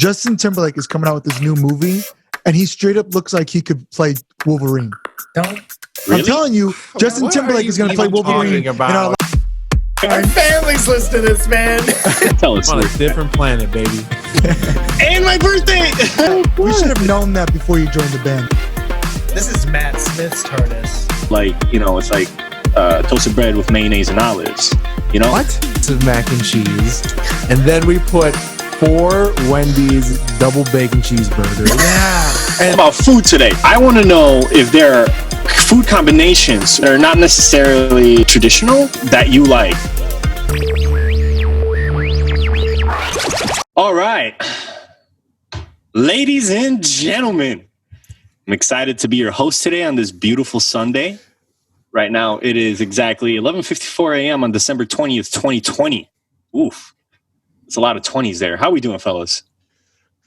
Justin Timberlake is coming out with this new movie, and he straight up looks like he could play Wolverine. Don't. Really? I'm telling you, Justin Timberlake is going to play Wolverine. About? Our family's listening to this, man. Tell us. On a different planet, baby. And my birthday. We should have known that before you joined the band. This is Matt Smith's TARDIS. Like, it's like toasted bread with mayonnaise and olives. What? It's mac and cheese. And then we put 4 Wendys double bacon cheeseburgers. Yeah. And about food today, I want to know if there are food combinations that are not necessarily traditional that you like. All right. Ladies and gentlemen, I'm excited to be your host today on this beautiful Sunday. Right now, it is exactly 11:54 a.m. on December 20th, 2020. Oof. It's a lot of 20s there. How we doing, fellas?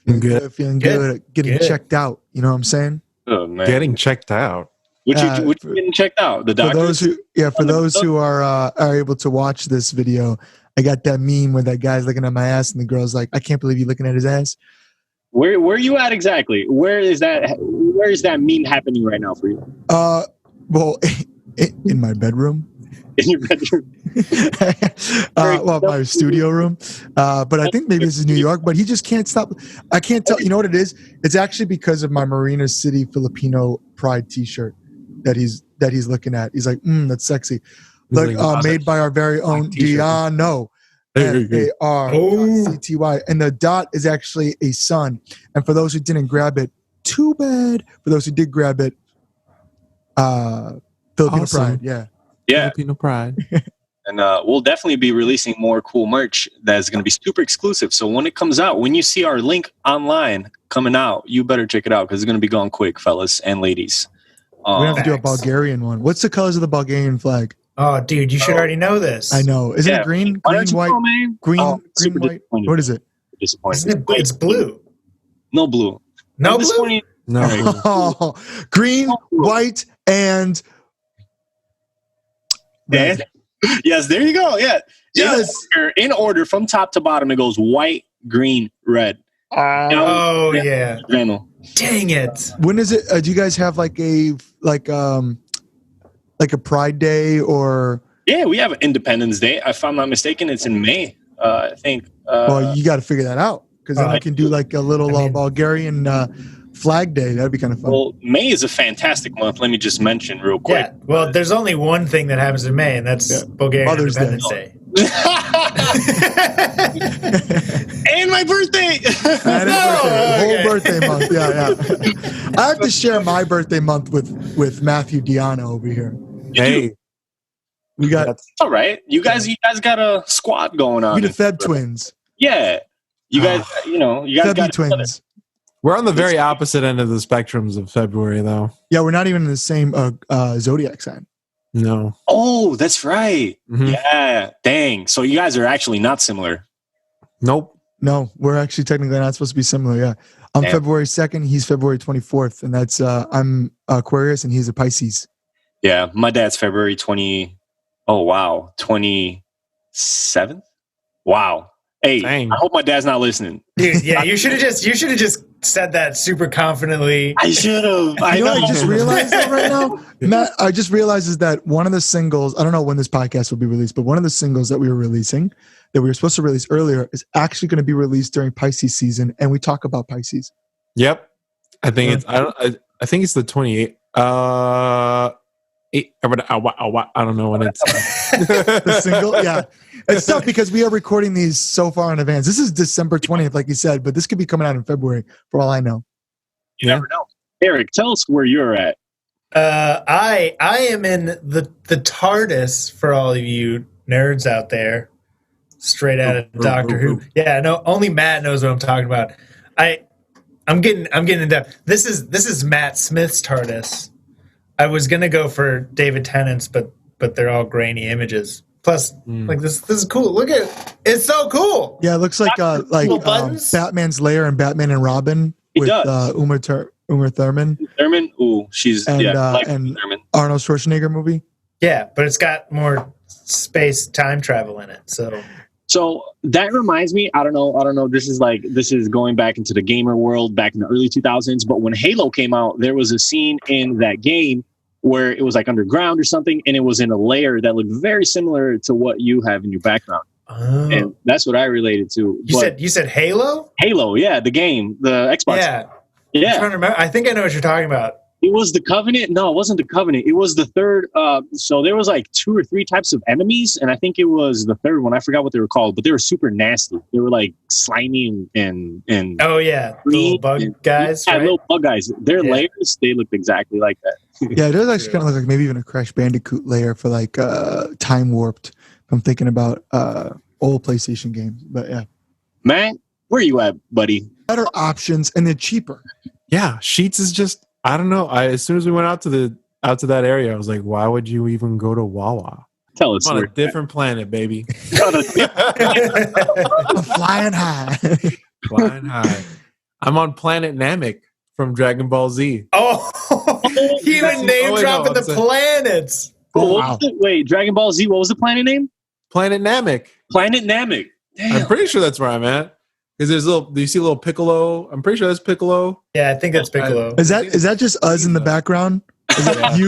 Feeling good. Getting checked out. You know what I'm saying? Oh, man. Getting checked out. What you getting checked out? The doctors? For those who are able to watch this video, I got that meme where that guy's looking at my ass and the girl's like, I can't believe you're looking at his ass. Where are you at exactly? Where is that meme happening right now for you? Well, in my bedroom. In your bedroom? Well, my studio room. But I think maybe this is New York, but he just can't stop. I can't tell. You know what it is? It's actually because of my Marina City Filipino pride t-shirt that he's looking at. He's like, that's sexy. Look, made by our very own Diano. F-A-R-C-T-Y. And the dot is actually a sun. And for those who didn't grab it, too bad. For those who did grab it, Filipino pride. Yeah. Filipino pride. And we'll definitely be releasing more cool merch that's going to be super exclusive. So when it comes out, when you see our link online coming out, you better check it out because it's going to be going quick, fellas and ladies. We have to do a Bulgarian one. What's the colors of the Bulgarian flag? Oh, dude, you should already know this. I know. Isn't it green, white, green, white? What is it? Disappointing. It's blue. No blue. No blue? No. Oh, green, white, and red. Yes, there you go. Yeah. Yes. In order from top to bottom, it goes white, green, red. Yeah. Dang it. When is it? Do you guys have like a Pride Day or? Yeah, we have Independence Day. If I'm not mistaken, it's in May. I think. Well, you got to figure that out because then I can do like a little Bulgarian Flag Day. That'd be kind of fun. Well, May is a fantastic month. Let me just mention real quick. Yeah. Well, there's only one thing that happens in May, and that's Bulgarian Mother's Independence Day. And my birthday. Whole birthday month. Yeah. I have to share my birthday month with Matthew Diano over here. Hey, we got. That's all right. You guys got a squad going on. We the Feb twins. Yeah. You guys, you guys got twins. We're on the very opposite end of the spectrums of February, though. Yeah, we're not even in the same zodiac sign. No. Oh, that's right. Mm-hmm. Yeah. Dang. So you guys are actually not similar. Nope. No, we're actually technically not supposed to be similar. Yeah. I'm February 2nd. He's February 24th. And that's, I'm Aquarius and he's a Pisces. Yeah. My dad's February 27th. Wow. Hey, dang. I hope my dad's not listening. Dude, yeah, you should have just said that super confidently. I should have. I just realized that right now, Matt. I just realized is that one of the singles. I don't know when this podcast will be released, but one of the singles that we were releasing, that we were supposed to release earlier, is actually going to be released during Pisces season, and we talk about Pisces. Yep, I think it's. I think it's the 28th. I don't know when it's the single. Yeah, it's tough because we are recording these so far in advance. This is December 20th, like you said, but this could be coming out in February for all I know. You never know. Eric, tell us where you're at. I am in the TARDIS for all of you nerds out there. Straight out of Doctor Who. Yeah, no, only Matt knows what I'm talking about. I'm getting in depth. This is Matt Smith's TARDIS. I was gonna go for David Tennant's, but they're all grainy images. Plus, like this is cool. Look at it. It's so cool. Yeah, it looks like Batman's Lair and Batman and Robin with Uma Thurman. Thurman, ooh, she's and Thurman. Arnold Schwarzenegger movie. Yeah, but it's got more space time travel in it. So So that reminds me, I don't know. This is going back into the gamer world back in the early 2000s. But when Halo came out, there was a scene in that game where it was like underground or something, and it was in a layer that looked very similar to what you have in your background. Oh. And that's what I related to. You said Halo? Halo, yeah, the game, the Xbox. Yeah. Yeah. I'm trying to remember. I think I know what you're talking about. It was the Covenant. No, it wasn't the Covenant. It was the third. So there was like 2 or 3 types of enemies, and I think it was the third one. I forgot what they were called, but they were super nasty. They were like slimy and oh yeah, little bug guys. Yeah, right? little bug guys. Their layers, they looked exactly like that. Yeah, it does actually kind of look like maybe even a Crash Bandicoot layer for like Time Warped. I'm thinking about old PlayStation games, but yeah. Man, where you at, buddy? Better options and they're cheaper. Yeah, Sheets is just, I don't know. As soon as we went out to that area, I was like, why would you even go to Wawa? Tell us. I'm on a different planet, baby. I'm flying high. Flying high. I'm on planet Namek from Dragon Ball Z. Oh, he even name dropping the planets. Wow. Wait, Dragon Ball Z, what was the planet name? Planet Namek. Planet Namek. Damn. I'm pretty sure that's where I'm at. Because there's do you see a little Piccolo? I'm pretty sure that's Piccolo. Yeah, I think that's Piccolo. Is that just us in the background? Is that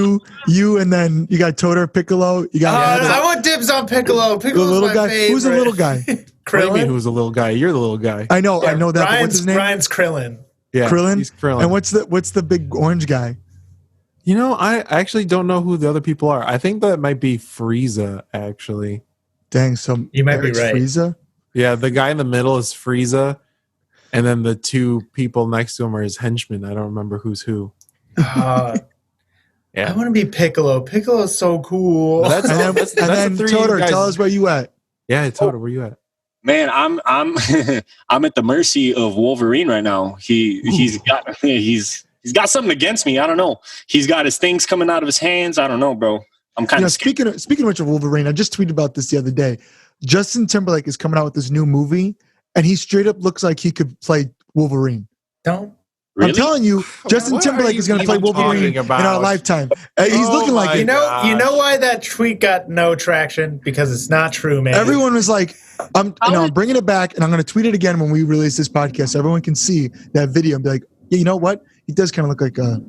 you, and then you got Todor, Piccolo. You got I want dibs on Piccolo. Piccolo's the little my guy. favorite. Who's the little guy? What do you mean, Krillin. who's the little guy? You're the little guy. I know that. But what's his name? Ryan's Krillin. Yeah, Krillin. He's Krillin. And what's the big orange guy? You know, I actually don't know who the other people are. I think that might be Frieza, actually. Dang, so You might be Eric's right. Frieza. Yeah, the guy in the middle is Frieza, and then the 2 people next to him are his henchmen. I don't remember who's who. I want to be Piccolo. Piccolo's so cool. And then the 3 Todor, guys. tell us where you at. Yeah, Todor, where you at? Man, I'm I'm at the mercy of Wolverine right now. He's got something against me. I don't know. He's got his things coming out of his hands. I don't know, bro. I'm kind of speaking of which of Wolverine, I just tweeted about this the other day. Justin Timberlake is coming out with this new movie, and he straight up looks like he could play Wolverine. Don't. Really? I'm telling you, Justin What Timberlake are is going to you play even Wolverine talking in our about? lifetime. He's looking like my it. You know why that tweet got no traction? Because it's not true, man. Everyone was like, I'm bringing it back, and I'm going to tweet it again when we release this podcast, so everyone can see that video and be like, yeah, you know what? He does kind of look like a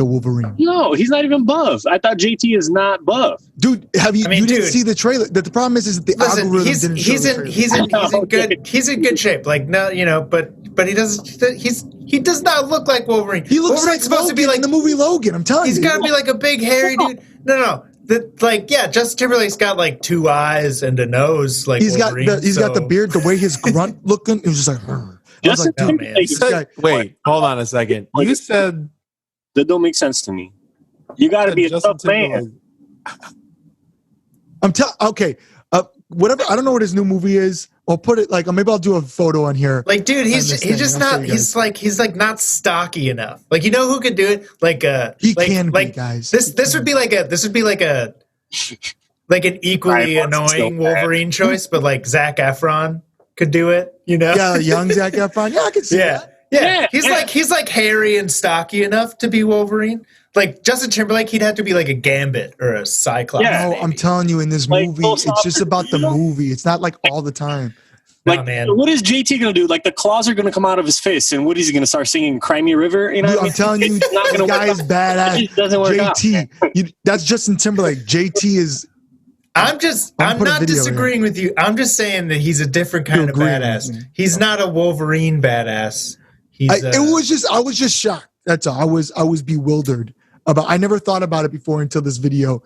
Wolverine. No, he's not even buff. I thought JT is not buff. Dude, you didn't see the trailer? That the problem is that the algorithm didn't show the trailer. He's in good shape. Like no, but he does not look like Wolverine. He looks Wolverine's like supposed Logan to be like in the movie Logan. I'm telling you, he's got to be like a big hairy dude. No. Justin Timberlake's got like 2 eyes and a nose. Like he's Wolverine, got the beard, the way his grunt looking. It was just like, Justin Timberlake Wait, hold on a second. You said that don't make sense to me. You got to be a tough man. Okay. Whatever. I don't know what his new movie is. I'll put it like maybe I'll do a photo on here. Like, dude, he's just not. He's like not stocky enough. Like, you know who could do it? Like he like, can like, be, guys. This would be like an equally annoying Wolverine choice, but like Zac Efron could do it. You know? Yeah, young Zac Efron. Yeah, I can see that. Yeah. He's like hairy and stocky enough to be Wolverine. Like Justin Timberlake, he'd have to be like a Gambit or a Cyclops. Yeah, no, I'm telling you, in this movie, it's just about the movie. It's not like all the time. Like, what is JT gonna do? Like, the claws are gonna come out of his fists, and what is he gonna start singing "Cry Me a River"? You know, I'm telling you, this guy is badass. It doesn't work JT, that's Justin Timberlake. JT is. I'm not disagreeing with you. I'm just saying that he's a different kind of badass. He's not a Wolverine badass. I was just shocked. That's all. I was bewildered about. I never thought about it before until this video,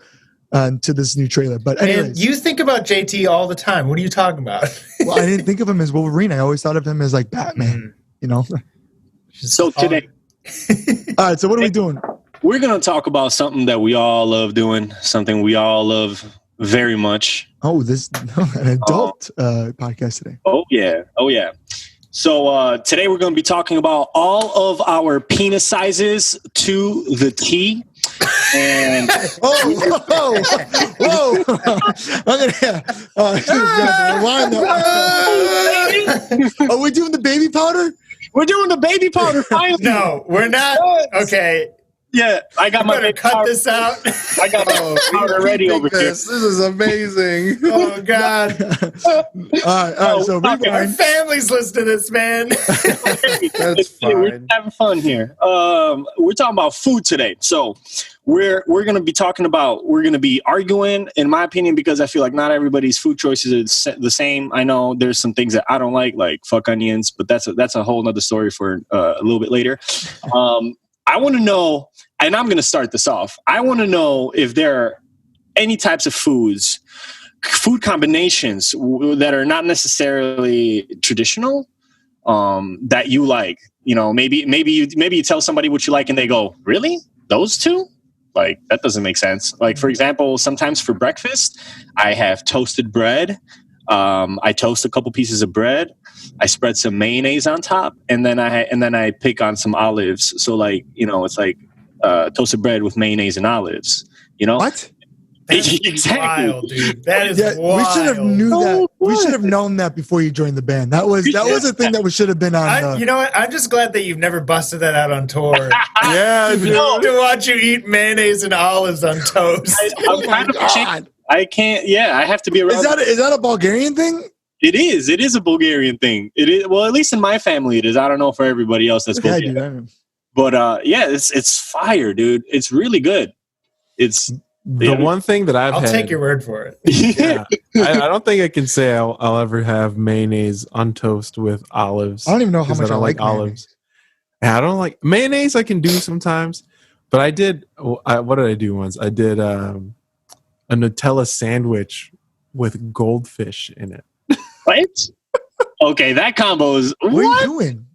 to this new trailer. But anyways, you think about JT all the time. What are you talking about? Well, I didn't think of him as Wolverine. I always thought of him as like Batman. You know. So today, all right. So what are we doing? We're gonna talk about something that we all love doing. Something we all love very much. Oh, an adult podcast today. Oh yeah. So today we're going to be talking about all of our penis sizes to the T. And whoa! I'm gonna rewind that. Are we doing the baby powder? We're doing the baby powder finally. No, we're not. Okay. Yeah, I got my better cut this out. I got my powder ready over here. This is amazing. Oh God! all right. So Our rewind. family's listening to this, man. That's We're fine. having fun here. We're talking about food today, so we're going to be arguing, in my opinion, because I feel like not everybody's food choices are the same. I know there's some things that I don't like fuck onions, but that's a whole nother story for a little bit later. I want to know, and I'm going to start this off. I want to know if there are any types of food combinations that are not necessarily traditional, that you like. You know, maybe you tell somebody what you like and they go, "Really? Those two? Like, that doesn't make sense." Like, for example, sometimes for breakfast, I have toasted bread. I toast a couple pieces of bread. I spread some mayonnaise on top, and then I pick on some olives. So, like, you know, it's like toasted bread with mayonnaise and olives. You know What? exactly, Wild, dude. That is Yeah, wild. we should have knew that. We should have known that before you joined the band. That was a thing that we should have been on. You know what? I'm just glad that you've never busted that out on tour. Yeah, dude. To watch you eat mayonnaise and olives on toast. I'm kind of ashamed. I can't. Yeah, I have to be around. Is that a Bulgarian thing? It is. It is a Bulgarian thing. It is. Well, at least in my family, it is. I don't know for everybody else that's Yeah, Bulgarian. But yeah, it's fire, dude. It's really good. It's The one thing that I'll take your word for it. Yeah, I don't think I can say I'll ever have mayonnaise on toast with olives. I don't even know how 'cause much I don't like olives. And I don't like mayonnaise. I can do sometimes, but I did. What did I do once? I did a Nutella sandwich with goldfish in it. What? Okay, that combo is. What are you doing?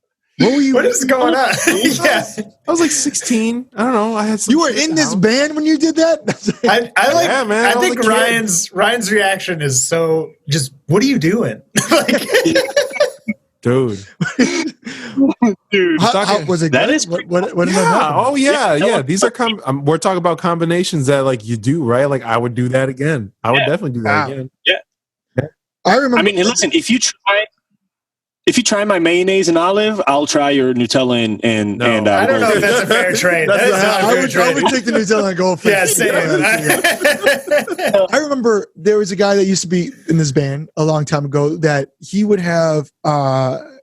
What is going on? Yeah. I was like 16. I don't know. I had some You were shit in at this home. band when you did that? I like. Yeah, man, I I was think a kid. Ryan's reaction is so just. What are you doing? Like, Dude. Dude, how was it? That good? is what ended Yeah. up happening? Oh yeah. Yeah. Yeah. These are we're talking about combinations that like you do, right? Like I would do that again. I would definitely do that Wow. again. I remember. I mean, listen. If you try my mayonnaise and olive, I'll try your Nutella and. No. and I don't know if that's a fair trade. That is not a I fair would trade. take the Nutella and go for Yeah, same. I remember there was a guy that used to be in this band a long time ago that he would have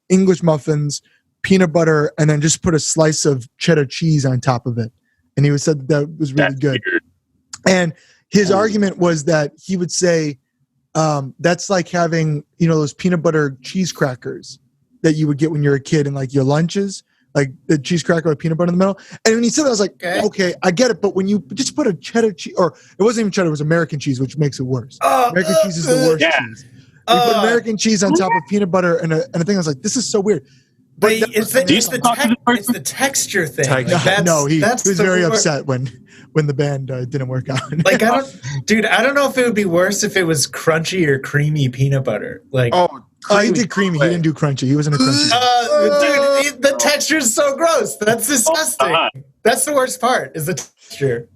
English muffins, peanut butter, and then just put a slice of cheddar cheese on top of it. And he would said that was really good. Weird. And his argument was that he would say that's like having, you know, those peanut butter cheese crackers that you would get when you're a kid in like your lunches, like the cheese cracker with peanut butter in the middle. And when he said that, I was like, okay, I get it. But when you just put a cheddar cheese, or it wasn't even cheddar, it was American cheese, which makes it worse. American cheese is the worst Yeah. cheese. You put American cheese on top of peanut butter and a thing. I was like, this is so weird. But that it's was- it's the texture thing. Like, he that's was the very wor- upset when the band didn't work out. Like I don't know if it would be worse if it was crunchy or creamy peanut butter. Like He did creamy. He didn't do crunchy. He wasn't a crunchy. dude, the texture is so gross. That's disgusting. That's the worst part is the texture.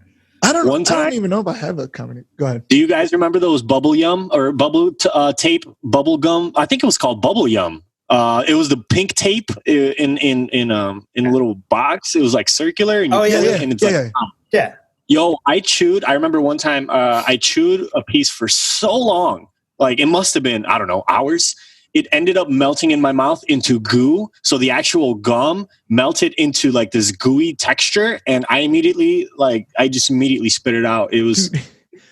I don't One time- even know if I have a comment. Go ahead. Do you guys remember those bubble yum or bubble tape bubble gum? I think it was called bubble yum. It was the pink tape in a little box. It was like circular. And you put it, and it's Yeah. Yo, I remember one time I chewed a piece for so long. Like it must have been, I don't know, hours. It ended up melting in my mouth into goo. So the actual gum melted into like this gooey texture. And I just immediately spit it out. It was,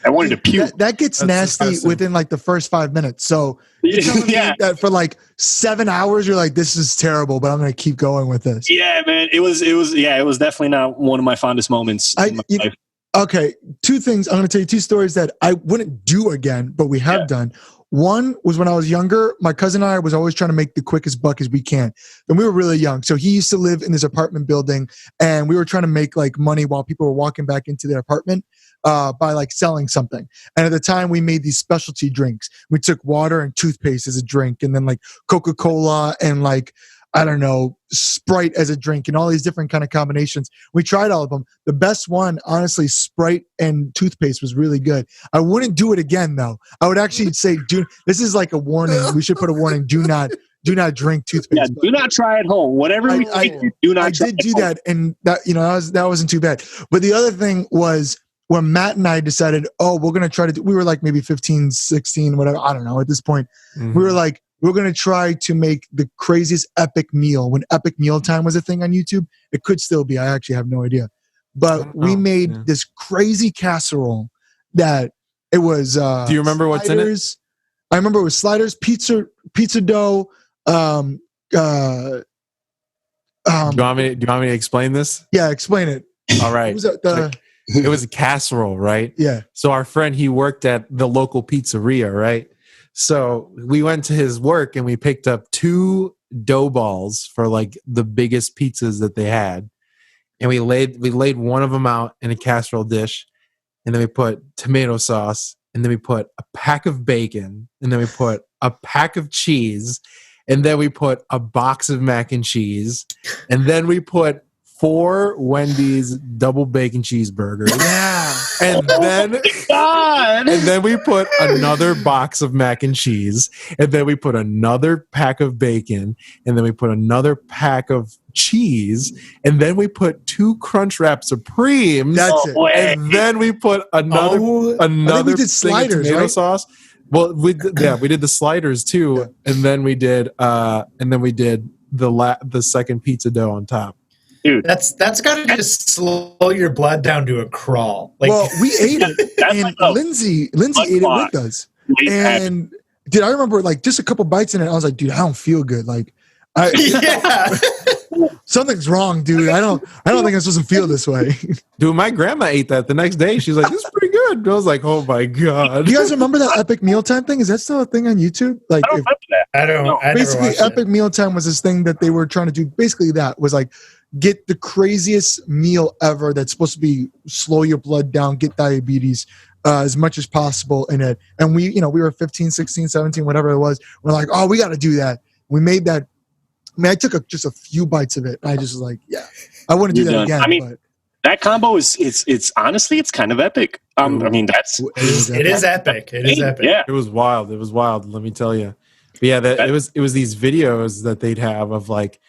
I wanted to puke. That gets That's nasty disgusting. within like the first 5 minutes. So you're telling me that for like 7 hours, you're like, this is terrible, but I'm going to keep going with this. Yeah, man. It was definitely not one of my fondest moments in my life. Okay, two things. I'm going to tell you two stories that I wouldn't do again, but we have done. One was when I was younger, my cousin and I was always trying to make the quickest buck as we can. And we were really young. So he used to live in this apartment building and we were trying to make like money while people were walking back into their apartment by like selling something. And at the time we made these specialty drinks. We took water and toothpaste as a drink and then like Coca-Cola and like, I don't know, Sprite as a drink and all these different kind of combinations. We tried all of them. The best one, honestly, Sprite and toothpaste was really good. I wouldn't do it again though. I would actually say, this is like a warning. We should put a warning. Do not do not drink toothpaste. Yeah, do not try at home. Whatever we do not. I did do that, and that that wasn't too bad. But the other thing was when Matt and I decided, oh, we're gonna try to do. We were like maybe 15, 16, whatever. I don't know. At this point, we were like, we're gonna try to make the craziest epic meal. When epic meal time was a thing on YouTube, it could still be. I actually have no idea. But we made this crazy casserole that it was. Do you remember what's in it? I remember it was sliders, pizza dough. Do you want me to explain this? Yeah, explain it. All right. It was a casserole, right? Yeah. So our friend, he worked at the local pizzeria, right? So we went to his work and we picked up 2 dough balls for like the biggest pizzas that they had. And we laid one of them out in a casserole dish, and then we put tomato sauce, and then we put a pack of bacon, and then we put a pack of cheese, and then we put a box of mac and cheese, and then we put 4 Wendys double bacon cheeseburgers. Yeah. And then we put another box of mac and cheese, and then we put another pack of bacon, and then we put another pack of cheese, and then we put 2 Crunchwrap Supremes. That's it. And then we put another we did sliders, tomato right? sauce. Well, we did the sliders too, Yeah. and then we did the second pizza dough on top. Dude, that's got to just slow your blood down to a crawl. Like, well, we ate it, and like a Lindsay ate it with us. And dude, I remember like just a couple bites in it. I was like, dude, I don't feel good. Like, something's wrong, dude. I don't think I'm supposed to feel this way. Dude, my grandma ate that the next day. She's like, "This is pretty good." I was like, "Oh my god!" Do you guys remember that epic mealtime thing? Is that still a thing on YouTube? Like, I don't remember that. I don't. No. I never basically, watched epic it. mealtime was this thing that they were trying to do. Basically, that was like get the craziest meal ever. That's supposed to be slow your blood down, get diabetes. As much as possible in it. And we were 15, 16, 17, whatever it was. We're like, oh, we got to do that. We made that. I mean, I took just a few bites of it. And I just was like, yeah, I wouldn't do that again. I mean, but that combo it's honestly, it's kind of epic. I mean, that's It is epic. It is epic. Yeah. It was wild. It was wild. Let me tell you. But yeah, it was these videos that they'd have of like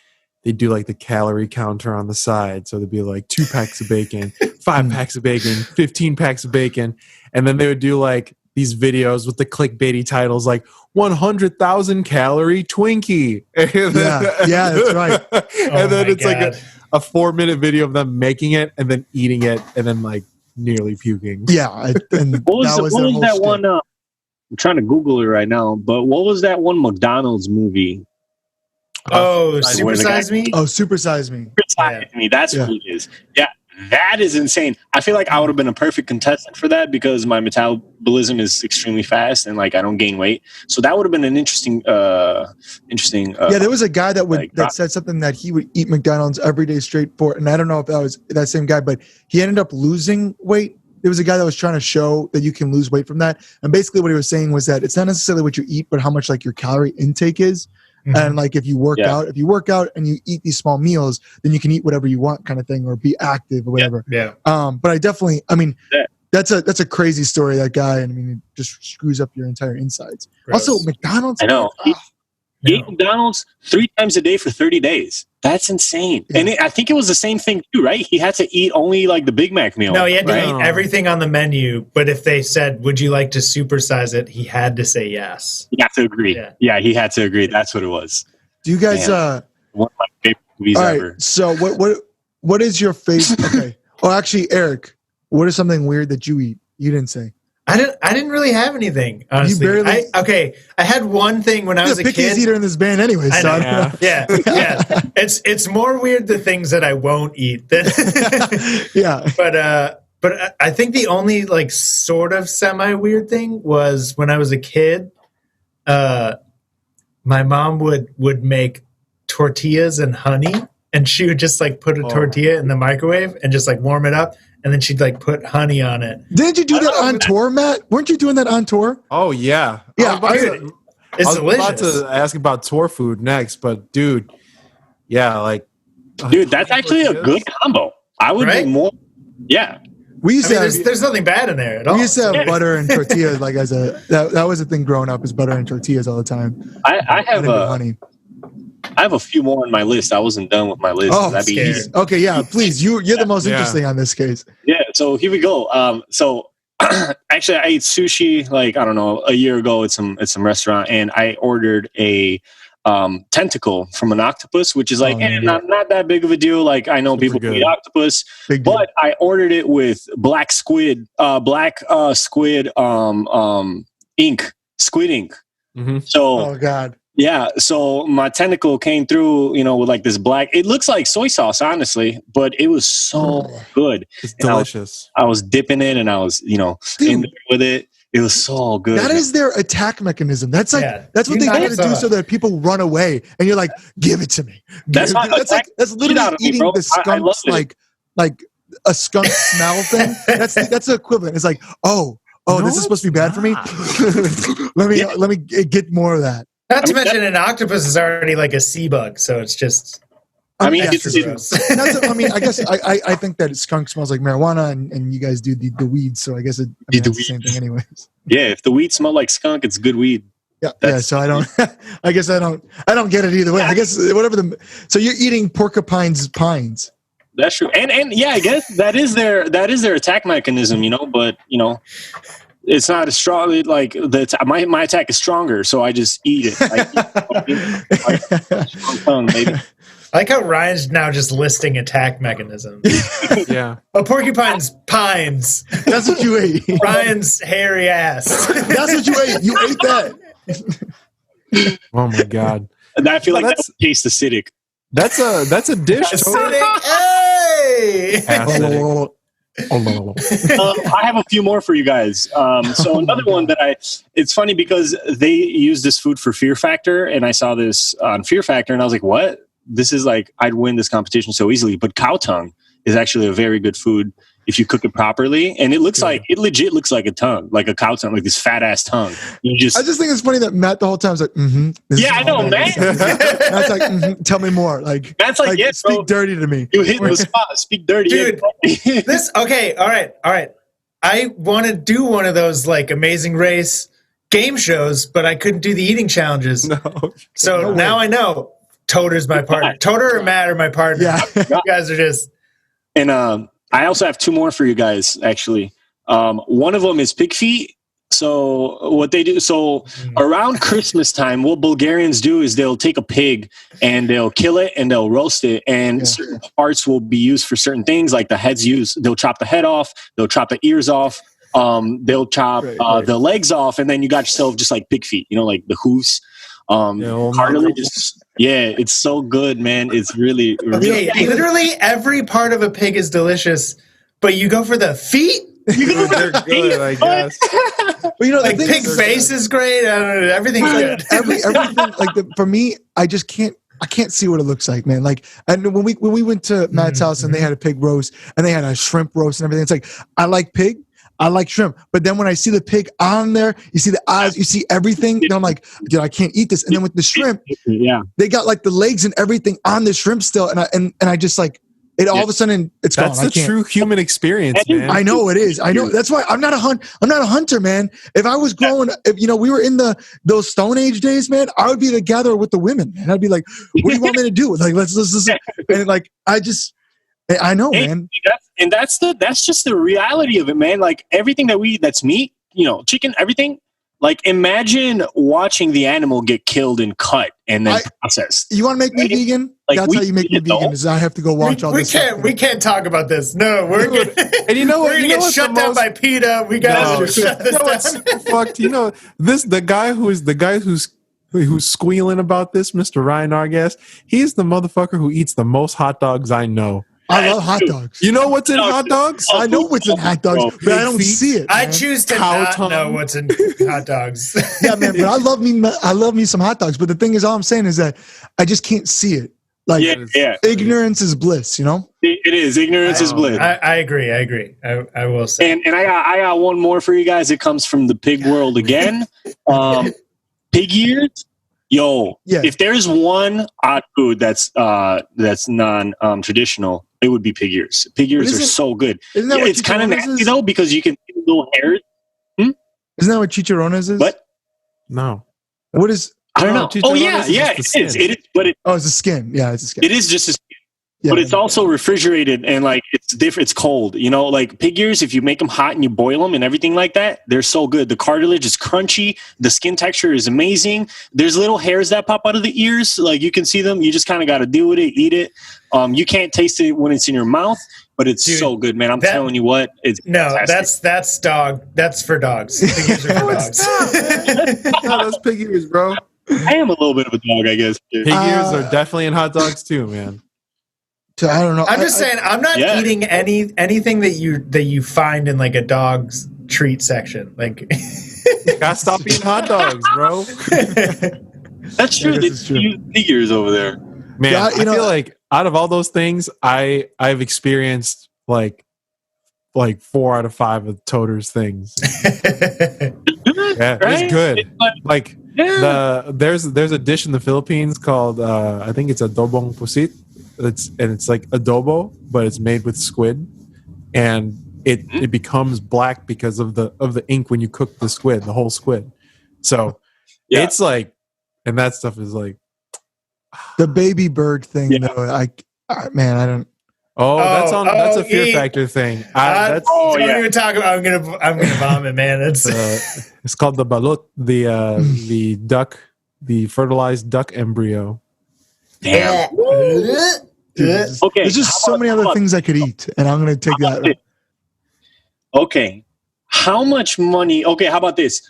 they'd do like the calorie counter on the side. So there'd be like 2 packs of bacon, 5 packs of bacon, 15 packs of bacon, and then they would do like these videos with the clickbaity titles like 100,000 calorie Twinkie. yeah, that's right. And then it's like a 4-minute video of them making it and then eating it and then like nearly puking. Yeah. And what was that one? I'm trying to Google it right now, but what was that one McDonald's movie? Oh, Super Size Me? Oh, Super Size Me. Super Size Me. That's what it is. Yeah. That is insane. I feel like I would have been a perfect contestant for that because my metabolism is extremely fast and like I don't gain weight. So that would have been an interesting. Yeah, there was a guy that said something that he would eat McDonald's every day straight for, and I don't know if that was that same guy, but he ended up losing weight. There was a guy that was trying to show that you can lose weight from that, and basically what he was saying was that it's not necessarily what you eat, but how much like your calorie intake is. Mm-hmm. And like if you work out and you eat these small meals, then you can eat whatever you want, kind of thing, or be active or whatever. Yeah. But I definitely, I mean, that's a crazy story. That guy, and I mean, it just screws up your entire insides. Gross. Also, McDonald's. I know. He ate McDonald's 3 times a day for 30 days. That's insane. Yeah. And I think it was the same thing too, right? He had to eat only like the Big Mac meal. No, he had to eat everything on the menu. But if they said, "Would you like to supersize it?" he had to say yes. He had to agree. Yeah, he had to agree. That's what it was. Do you guys? One of my favorite movies ever. So what is your favorite? Okay. Oh, actually, Eric, what is something weird that you eat? You didn't say. I didn't really have anything, honestly. I had one thing when I was a kid. You're the pickiest eater in this band anyway. So I don't know. Yeah. It's more weird the things that I won't eat. Yeah. But I think the only like sort of semi weird thing was when I was a kid. My mom would make tortillas and honey, and she would just like put a tortilla in the microwave and just like warm it up. And then she'd like put honey on it. Didn't you do that on tour, Matt? Weren't you doing that on tour? Oh yeah, yeah. It's I was about to ask about tour food next, but dude, yeah, like, dude, that's actually a good combo. I would make more. Yeah, we used to. There's nothing bad in there at all. We used to have butter and tortillas, like that was a thing growing up. Is butter and tortillas all the time. I have honey. I have a few more on my list. I wasn't done with my list. Oh, That'd be easy. Okay, yeah, please. You're the most interesting on this case. Yeah, so here we go. So actually, I ate sushi like, I don't know, a year ago at some restaurant, and I ordered a tentacle from an octopus, which is like not that big of a deal. Like, I know people eat octopus, but I ordered it with black squid ink, squid ink. Mm-hmm. So, oh god. Yeah, so my tentacle came through, with like this black. It looks like soy sauce, honestly, but it was so good. It's delicious. I was dipping it, and I was, in there with it. It was so good. That is their attack mechanism. That's like that's what they try to do so that people run away, and you're like, give it to me. That's literally eating the skunk's like a skunk smell thing. That's the equivalent. It's like, oh, this is supposed to be bad for me. let me get more of that. Not to mention, an octopus is already like a sea bug, so it's just. I guess I think that skunk smells like marijuana, and you guys do the weed, so I guess it's the same thing, anyways. Yeah, if the weed smell like skunk, it's good weed. Yeah. So I don't. I guess I don't get it either way. I guess whatever So you're eating porcupines pines. That's true, and yeah, I guess that is their attack mechanism, but it's not as strong. Like my attack is stronger, so I just eat it. I like how Ryan's now just listing attack mechanisms. Yeah. Oh, porcupines, pines. That's what you ate. Ryan's hairy ass. That's what you ate. You ate that. Oh my god. And I feel like that tastes acidic. That's a dish. Acidic. Hey. Acidic. I have a few more for you guys. So another one that it's funny because they use this food for Fear Factor, and I saw this on Fear Factor, and I was like, what? This is like, I'd win this competition so easily. But cow tongue is actually a very good food if you cook it properly, and it legit looks like a tongue, like a cow tongue, like this fat ass tongue. I just think it's funny that Matt the whole time is like, yeah, I know, man. Matt's like, tell me more. Like, Matt's like, yeah, speak bro. dirty to me. You hit the spot. Speak dirty, dude. Okay, all right. I want to do one of those like Amazing Race game shows, but I couldn't do the eating challenges. No. So now I know Todor's my partner. Todor or Matt are my partner. Yeah. You guys are just. And I also have two more for you guys, actually. One of them is pig feet. So what they do, around Christmas time, what Bulgarians do is they'll take a pig and they'll kill it and they'll roast it, and certain parts will be used for certain things, like the head's used. They'll chop the head off, they'll chop the ears off, they'll chop the legs off, and then you got yourself just like pig feet, like the hooves. Cartilage. Yeah, it's so good, man. It's really literally every part of a pig is delicious, but you go for the feet. They're good, I guess. But like pig face is great. I don't know, everything's good. Everything like for me, I can't see what it looks like, man. Like, and when we went to Matt's house and they had a pig roast and they had a shrimp roast and everything, it's like, I like pig. I like shrimp, but then when I see the pig on there, you see the eyes, you see everything, and I'm like, dude, I can't eat this. And then with the shrimp, they got like the legs and everything on the shrimp still, and I just like it. All of a sudden, it's gone. That's the true human experience, man. I know it is. I know. That's why I'm not a hunter, man. If I was growing, if we were in those Stone Age days, man, I would be the gatherer with the women, man. I'd be like, what do you want me to do? Like, let's and like I know, man. And that's just the reality of it, man. Like everything that we eat, that's meat, chicken, everything. Like imagine watching the animal get killed and cut and then processed. You want to make me vegan? Like that's how you make me vegan. Is I have to go watch all this. We can't talk about this. No, we're good. And you know what? We're gonna get shut down by PETA. We gotta shut this down. So fucked. The guy who's squealing about this, Mr. Ryan Argas, he's the motherfucker who eats the most hot dogs I know. I love hot dogs. You know what's in hot dogs? I know what's in hot dogs, but I don't see it. I choose to not know what's in hot dogs. Yeah, man, but I love me some hot dogs. But the thing is, all I'm saying is that I just can't see it. Like, ignorance is bliss, It is. Ignorance is bliss. I agree. I will say. And I got one more for you guys. It comes from the pig world again. Pig ears. Yo, if there's one odd food that's non-traditional, it would be pig ears. Pig ears are so good. Isn't that what it's kind of nasty though, because you can see the little hairs. Isn't that what chicharrones is? What? No. What is? I don't know. Oh yeah, Chicharrones is yeah, just the it is. skin. It is, but Oh, it's a skin. Yeah, it's a skin. it is just a skin. Yeah, But it's also refrigerated and like it's different. It's cold. You know, like pig ears, if you make them hot and you boil them and everything like that, they're so good. The cartilage is crunchy. The skin texture is amazing. There's little hairs that pop out of the ears. Like you can see them. You just kind of got to deal with it, eat it. You can't taste it when it's in your mouth, but it's so good, man. I'm telling you what. It's fantastic. that's dog. That's for dogs. Pig ears are for dogs. No, that's pig ears, bro. I am a little bit of a dog, I guess. Pig ears are definitely in hot dogs too, man. I don't know. I'm just saying, I'm not eating anything that you find in like a dog's treat section. Like, gotta stop eating hot dogs, bro. That's true. They use pig ears over there. Man, Yeah, I feel like out of all those things, I've experienced like 4 out of 5 of Todor's things. Yeah, Right? it's good. It's Like there's a dish in the Philippines called I think it's adobong pusit. It's like adobo, but it's made with squid, and it becomes black because of the ink when you cook the squid, the whole squid. So it's like, and that stuff is like the baby bird thing. Though, I don't. Oh, that's a fear factor thing. Don't even talk about. I'm gonna vomit, man. It's called the balot, the duck, the fertilized duck embryo. Damn. Dude, Okay. There's just so many other things I could eat, and I'm gonna take that. Okay. How much money? Okay, how about this?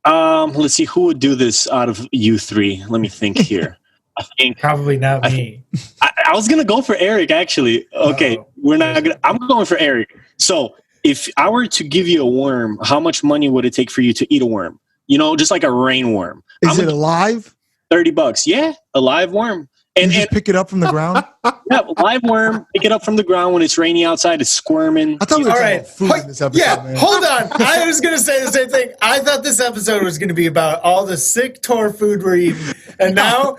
Let's see who would do this out of you three. Let me think here. I think probably not me. I was gonna go for Eric actually. Okay, we're not gonna. I'm going for Eric. So if I were to give you a worm, how much money would it take for you to eat a worm? You know, just like a rainworm. Is it alive? $30. Yeah, a live worm. And you just pick it up from the ground? Yeah, live worm. Pick it up from the ground when it's rainy outside. It's squirming. I thought we were talking about food in this episode, man. Hold on. I was going to say the same thing. I thought this episode was going to be about all the sick tour food we're eating. And now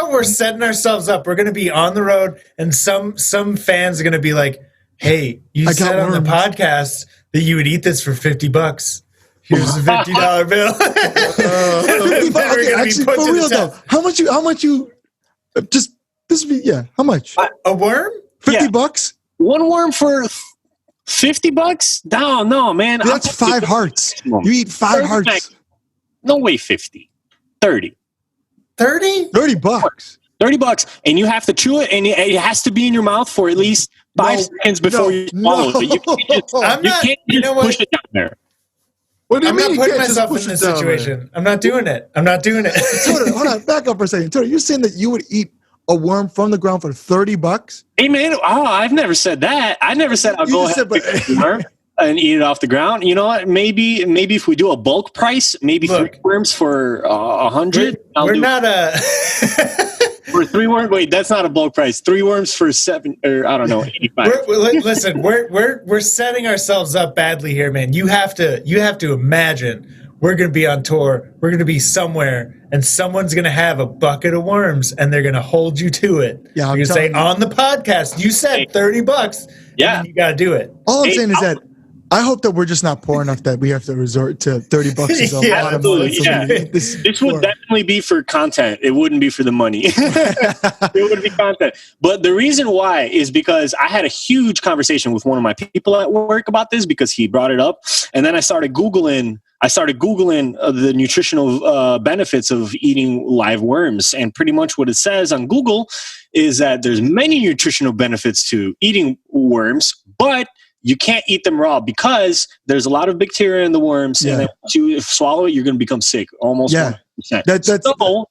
we're setting ourselves up. We're going to be on the road, and some fans are going to be like, hey, you said on the podcast that you would eat this for $50. Here's the $50 bill. Okay, actually, for real though, how much you just this be how much? A worm? $50? One worm for $50? No, man. Dude, that's 5 hearts. You eat 5 hearts. No way, 50. 30. 30? $30. $30, and you have to chew it, and it has to be in your mouth for at least 5 seconds before you swallow it. You can't just push it down there. I'm not putting myself in this situation. I'm not doing it. Todor, hold on, back up for a second. Todor, you're saying that you would eat a worm from the ground for $30? Hey man, I've never said that. I never said I'll go ahead and pick a worm and eat it off the ground. You know what? Maybe if we do a bulk price, maybe 3 worms for 100. We're not a. For 3 worms, wait, that's not a bulk price. 3 worms for 7, or I don't know, 85. Listen, we're setting ourselves up badly here, man. You have to imagine we're going to be on tour. We're going to be somewhere, and someone's going to have a bucket of worms, and they're going to hold you to it. Yeah, you're going to say on the podcast, you said $30. Yeah, and you got to do it. All I'm saying is that I hope that we're just not poor enough that we have to resort to $30 is a lot of money. This would definitely be for content. It wouldn't be for the money. It would be content. But the reason why is because I had a huge conversation with one of my people at work about this because he brought it up. And then I started Googling the nutritional benefits of eating live worms. And pretty much what it says on Google is that there's many nutritional benefits to eating worms, but you can't eat them raw because there's a lot of bacteria in the worms, and then once you swallow it, you're going to become sick, almost 100%. So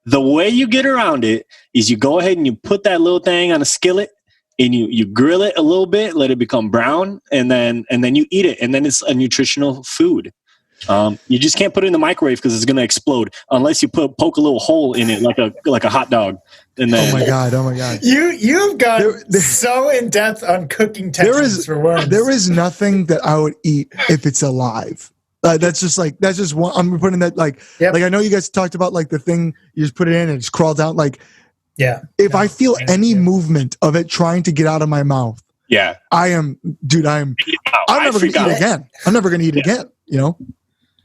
the way you get around it is you go ahead and you put that little thing on a skillet, and you grill it a little bit, let it become brown, and then you eat it, and then it's a nutritional food. You just can't put it in the microwave because it's going to explode unless you poke a little hole in it like a hot dog. And then, oh my god! You've gone so in depth on cooking techniques for worms. There is nothing that I would eat if it's alive. That's just one. I'm putting that like I know you guys talked about like the thing you just put it in and it just crawls out. Like if I feel any movement of it trying to get out of my mouth, I'm never gonna eat again. I'm never gonna eat again. You know.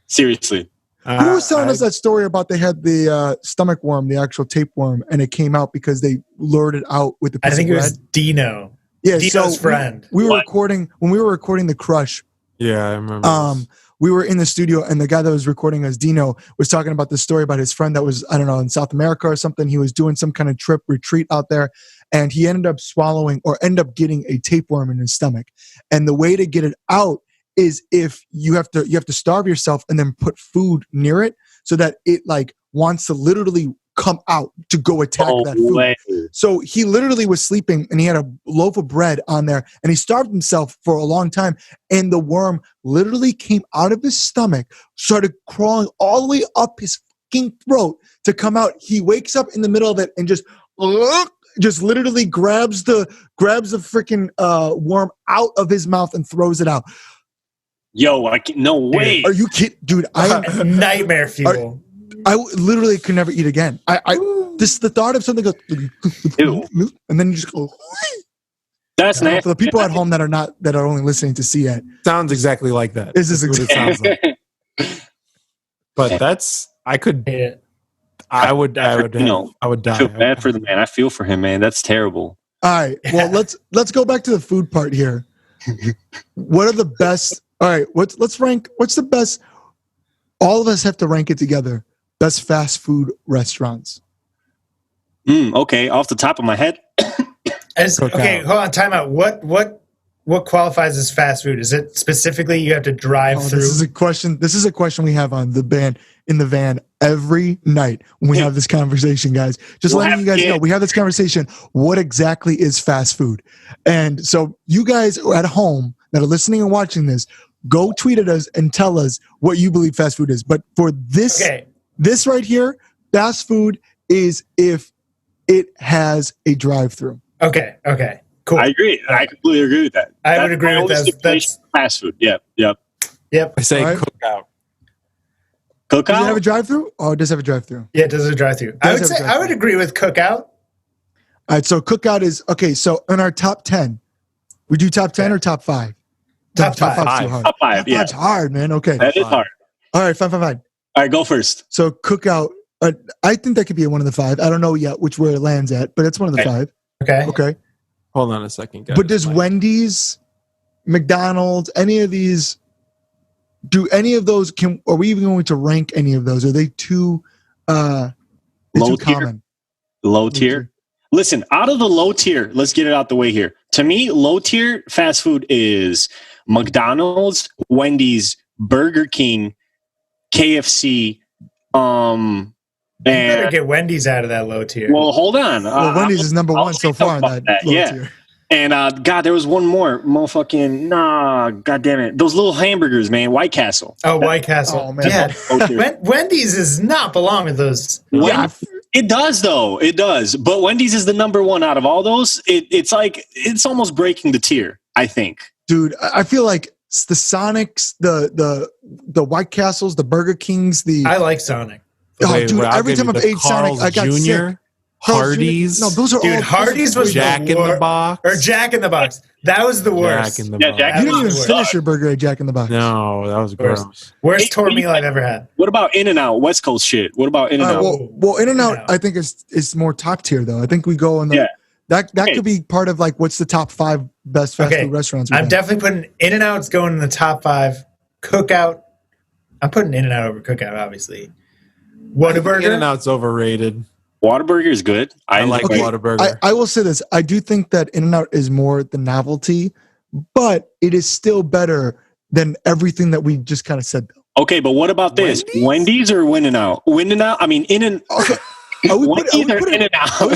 Seriously. Who was telling us that story about they had the stomach worm, the actual tapeworm, and it came out because they lured it out with the piece I think of it bread? was Dino. Yeah, Dino's so friend. We were recording when we were recording the Crush. Yeah, I remember. We were in the studio, and the guy that was recording us, Dino, was talking about this story about his friend that was, I don't know, in South America or something. He was doing some kind of retreat out there, and he ended up swallowing or ended up getting a tapeworm in his stomach. And the way to get it out is if you have to starve yourself and then put food near it so that it like wants to literally come out to go attack that food. So he literally was sleeping and he had a loaf of bread on there and he starved himself for a long time. And the worm literally came out of his stomach, started crawling all the way up his fucking throat to come out. He wakes up in the middle of it and just literally grabs the freaking worm out of his mouth and throws it out. Yo, no way. Are you kidding? Dude, nightmare fuel. I literally could never eat again. The thought of something goes, and then you just go. That's nasty. For the people at home that are only listening to see it, sounds exactly like that. This is exactly what it sounds like. But I would die. I feel bad for the man. I feel for him, man. That's terrible. All right. Well, let's go back to the food part here. What are the best? All right. Let's rank. What's the best? All of us have to rank it together. Best fast food restaurants. Okay, off the top of my head. Okay, hold on. Time out. What qualifies as fast food? Is it specifically you have to drive through? This is a question we have on the van every night when we have this conversation, guys. Just letting you guys know, we have this conversation. What exactly is fast food? And so you guys at home that are listening and watching this, go tweet at us and tell us what you believe fast food is. But for this right here, fast food is if it has a drive-through. Okay. Cool. I agree. I completely agree with that. I would agree with that. That's fast food. Yep. I say right. cookout. Does it have a drive-through? Oh, it does have a drive-through. Yeah, it does have a drive-through. I would agree with cookout. All right, so cookout is okay. So in our top 10, we do top 10 or top 5? Top 5. Top 5. Yeah, that's hard, man. Okay, that is hard. All right, fine. All right, go first. So cookout, I think that could be one of the 5. I don't know yet where it lands at, but it's one of the 5. Okay. Hold on a second, guys. But does Wendys, McDonald's, any of these? Do any of those? Are we even going to rank any of those? Are they too? Low tier? Common? Low tier. Listen, out of the low tier, let's get it out the way here. To me, low tier fast food is McDonald's, Wendy's, Burger King, KFC. You better get Wendy's out of that low tier. Well, hold on. Well, Wendy's is number 1 so far in that low tier. And God, there was one more. God damn it. Those little hamburgers, man. White Castle. Oh, White Castle. Oh, man. Yeah. Wendy's does not belong with those. It does, though. It does. But Wendy's is the number 1 out of all those. It's almost breaking the tier, I think. Dude, I feel like the Sonics, the White Castles, the Burger Kings, I like Sonic. Dude, every time I've ate Sonic, I got sick. Hardee's. No, those are all. Hardee's was Jack in the Box. Or Jack in the Box. That was the worst. Jack in the Box. You didn't even finish your burger at Jack in the Box. No, that was gross. Worst tour meal I've ever had. What about In-N-Out? West Coast shit. What about In-N-Out? Well, In-N-Out, I think is more top tier though. I think we go on the. That could be part of like what's the top 5 best fast food restaurants. I'm definitely putting In-N-Out's going in the top 5. Cookout. I'm putting In-N-Out over Cookout, obviously. Whataburger. In-N-Out's overrated. Whataburger is good. I like Whataburger. I will say this. I do think that In-N-Out is more the novelty, but it is still better than everything that we just kind of said. Okay, but what about this? Wendy's or In-N-Out? In-N-Out? I mean, Okay. Are we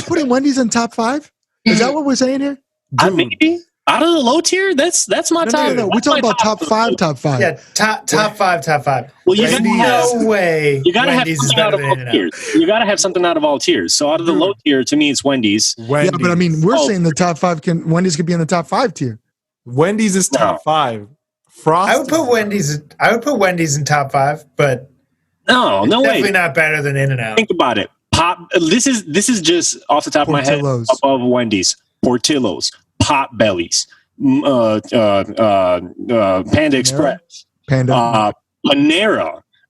putting Wendy's in top 5? Is that what we're saying here? Maybe. Out of the low tier? That's my top. No. We're talking about top 5. Yeah, top 5. Well, no way. You gotta have something out of all tiers. You gotta have something out of all tiers. So out of the low tier, to me, it's Wendy's. Yeah, but I mean, we're saying the top 5 Wendy's could be in the top 5 tier. Wendy's is top 5. I would put Wendy's in top 5, but no way. Definitely not better than In-N-Out. Think about it. This is just off the top of my head above Wendy's. Portillo's, Potbellies, Panda Express, Panera,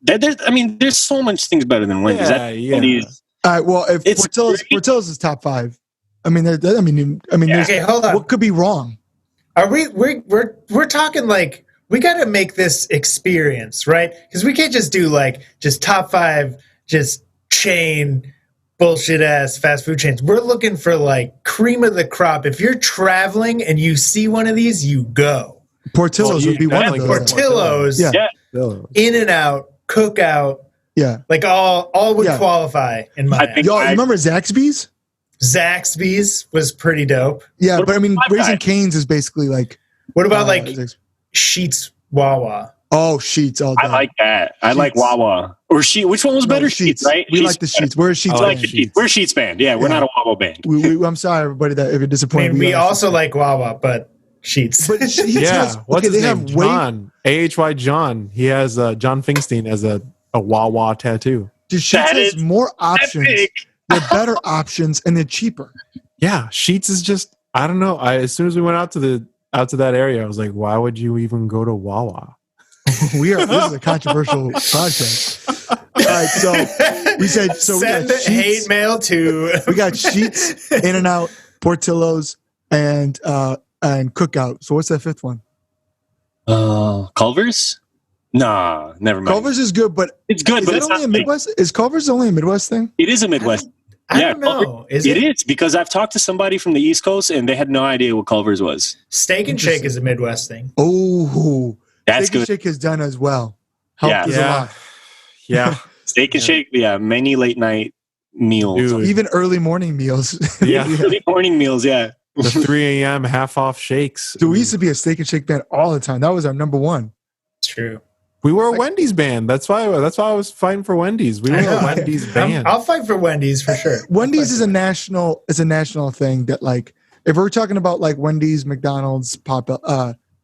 there's so much things better than Wendy's. Yeah. All right. Well, if Portillo's is top 5, I mean, Okay, hold on. What could be wrong? Are we're talking like we got to make this experience, right? Because we can't just do like just top 5, just chain bullshit ass fast food chains. We're looking for like cream of the crop. If you're traveling and you see one of these, you go. Portillo's would be one of those. Portillo's, In-N-Out, Cookout, like all would qualify in my. Y'all remember Zaxby's? Zaxby's was pretty dope. Yeah, but I mean, Raising Cane's is basically like. What about like Sheetz Wawa? Oh, Sheetz all day. I like that. I like Wawa or Sheetz. Which one was better? Sheetz, right? We like the Sheetz. We're a Sheetz. Like the Sheetz. We're a Sheetz band. Yeah, we're not a Wawa band. I'm sorry, everybody, that if you're disappointed. I mean, we also like Wawa, but Sheetz. But Sheetz yeah, what's his name? John. AHY John. He has John Fingstein as a Wawa tattoo. Dude, Sheetz has more options. They're better options and they're cheaper. Yeah, Sheetz is just, I don't know. As soon as we went out to that area, I was like, why would you even go to Wawa? This is a controversial podcast. All right, so we said send the hate mail to. We got Sheetz, In-N-Out, Portillo's, and Cookout. So what's that 5th one? Culver's? Nah, never mind. Culver's is good, but it's good. But it's only a Midwest. Is Culver's only a Midwest thing? It is a Midwest. I don't know. It is because I've talked to somebody from the East Coast and they had no idea what Culver's was. Steak and Shake is a Midwest thing. Oh, that's Steak good. and Shake has done as well. Helped us a lot. Yeah. Steak and Shake. Yeah, many late night meals, Dude. Even early morning meals. Yeah, early morning meals. Yeah, the 3 a.m. half off shakes. Dude, we used to be a Steak and Shake band all the time. That was our number one. It's true. We were a Wendy's band. That's why I was fighting for Wendy's. We were a Wendy's band. I'll fight for Wendy's for sure. Wendy's is a national thing that, like, if we're talking about like Wendy's, McDonald's,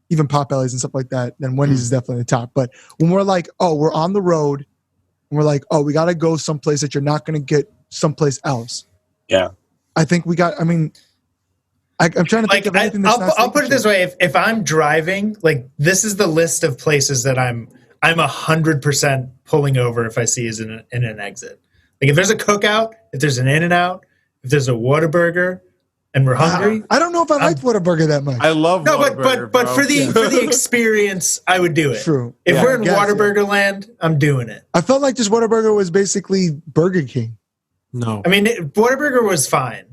even Potbelly's and stuff like that, then Wendy's is definitely the top. But when we're like, oh, we're on the road, and we're like, oh, we got to go someplace that you're not going to get someplace else. Yeah. I think we got, I mean, I'm trying to think of anything that's not I'll put it this way. If I'm driving, like, this is the list of places that I'm 100% pulling over if I see is in an exit. Like, if there's a Cookout, if there's an In-N-Out, if there's a Whataburger, and we're hungry. I don't know if I like Whataburger that much. I love Whataburger, but for the experience, I would do it. True. If we're in Whataburger land, I'm doing it. I felt like just Whataburger was basically Burger King. No. I mean, Whataburger was fine.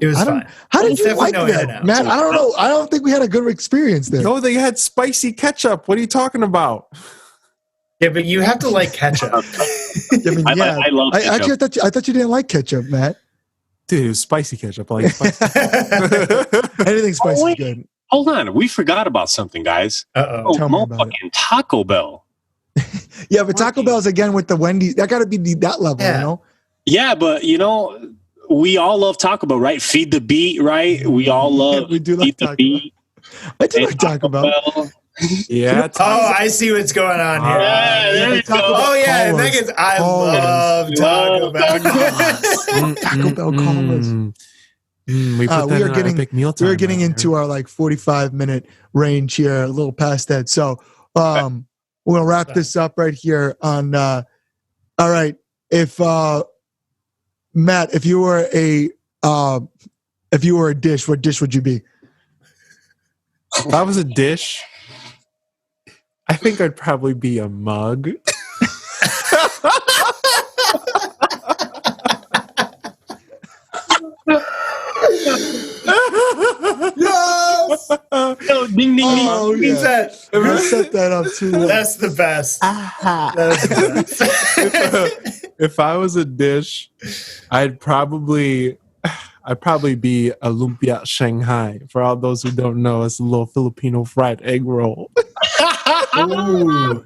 It was fine. How did you like that, Matt? I don't know. I don't think we had a good experience there. No, they had spicy ketchup. What are you talking about? Yeah, but you have to like ketchup. I mean, I love ketchup. Actually, I thought you didn't like ketchup, Matt. Dude, it was spicy ketchup. I like spicy. Anything spicy is good. Hold on. We forgot about something, guys. Uh-oh. Tell me about fucking Taco Bell. Yeah, but Taco Bell's again with the Wendy's. That got to be that level, you know? Yeah, but, we all love Taco Bell, right? Feed the beat, right? We all love we do like Feed the Taco beat. I do like Taco Bell. Yeah. I see what's going on here. There you go. Oh yeah, I love Taco Bell. Taco Bell callers. We put that in our epic meal time. We're getting into our like 45-minute range here, a little past that. So we're gonna wrap this up right here on. All right, if Matt, if you were a dish, what dish would you be? If I was a dish, I think I'd probably be a mug. Yes! Ding, ding, ding. Oh, yeah. I set that up too. That's the best. That's the best. If I was a dish, I'd probably be a lumpia Shanghai. For all those who don't know, it's a little Filipino fried egg roll. Ooh.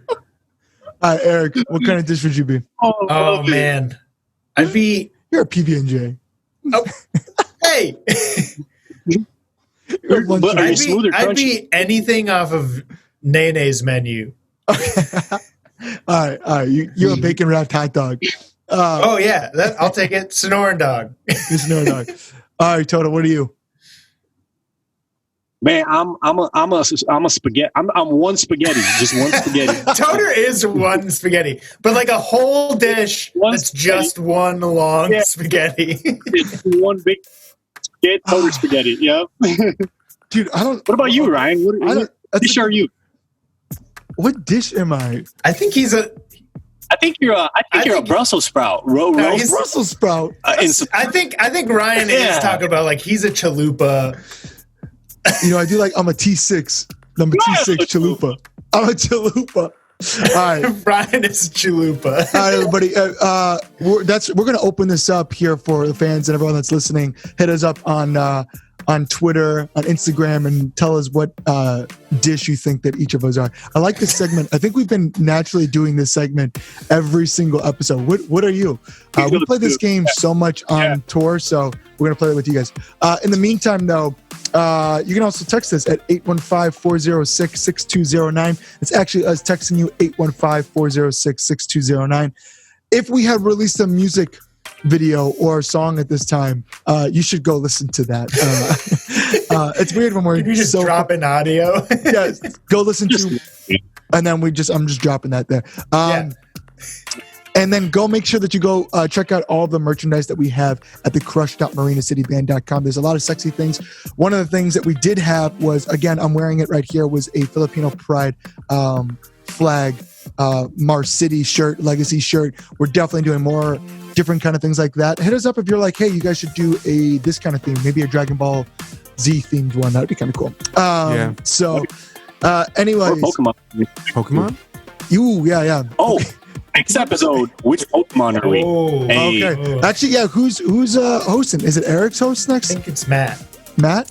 All right, Eric, what kind of dish would you be? Oh man, I'd be. You're a PB&J. Oh, hey. I'd be anything off of Nene's menu. Okay. All right. You're a bacon wrapped hot dog. Oh yeah, I'll take it. Sonoran dog. Sonoran dog. All right, Todor, what are you? Man, I'm a spaghetti. I'm one spaghetti, just one spaghetti. Todor is one spaghetti, but like a whole dish that's just one long spaghetti. It's one big spaghetti, Todor spaghetti. Yeah. Dude, I don't. What about you, Ryan? What dish are you? What dish am I? I think he's a. I think you're a Brussels sprout. He's Brussels sprout. I think Ryan is talking about like he's a chalupa. You know, I do like I'm a T6 number T6 chalupa. I'm a chalupa. All right, Ryan is a chalupa. All right, everybody. We're gonna open this up here for the fans and everyone that's listening. Hit us up on Twitter, on Instagram, and tell us what dish you think that each of us are. I like this segment. I think we've been naturally doing this segment every single episode. What are you? We play this game so much on tour, so we're going to play it with you guys. In the meantime, though, you can also text us at 815-406-6209. It's actually us texting you, 815-406-6209. If we have released a music video or song at this time, you should go listen to that. It's weird when we're you just drop in audio. Yeah, go listen to, and then I'm just dropping that there. And then go make sure that you go check out all the merchandise that we have at the crush.marinacityband.com. There's a lot of sexy things. One of the things that we did have was, again, I'm wearing it right here, was a Filipino Pride flag Mars City shirt, legacy shirt. We're definitely doing more different kind of things like that. Hit us up if you're like, hey, you guys should do this kind of theme, maybe a Dragon Ball Z themed one. That'd be kind of cool. So anyways, Pokemon? Yeah. Oh, next episode, which Pokemon are we? Okay. Actually, yeah, who's hosting? Is it Eric's host next? I think it's Matt.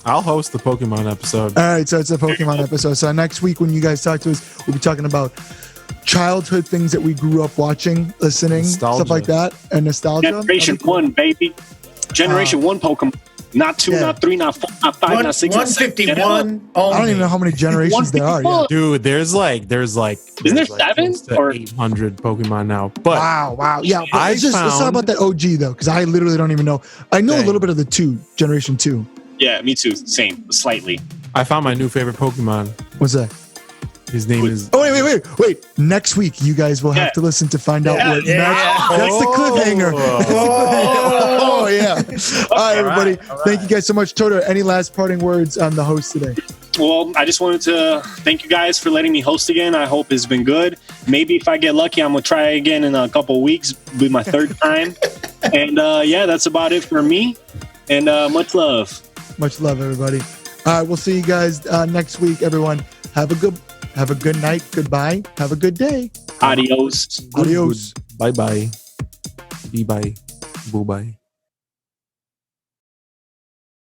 I'll host the Pokemon episode. All right, so it's a Pokemon episode. So next week when you guys talk to us, we'll be talking about childhood things that we grew up watching, listening, stuff like that, and nostalgia. Generation 1, baby. Generation 1 Pokemon. Not 2, not 3, not 4, not 5, not 6, 151 only. I don't even know how many generations there are. Yeah. Dude, there's like isn't there 7 or 800 Pokemon now? But wow. Yeah, let's talk about that OG though, because I literally don't even know. I know a little bit of the Generation 2. Yeah, me too. Same, slightly. I found my new favorite Pokemon. What's that? His name is. Oh wait! Next week, you guys will have to listen to find out what. That's the cliffhanger. Oh yeah! All right, everybody. All right. Thank you guys so much, Todor. Any last parting words on the host today? Well, I just wanted to thank you guys for letting me host again. I hope it's been good. Maybe if I get lucky, I'm gonna try again in a couple of weeks. Be my third time. And that's about it for me. And much love. Much love, everybody. All right, we'll see you guys next week, everyone. Have a good night. Goodbye. Have a good day. Adios. Adios. Bye-bye. Bye-bye. Bye-bye.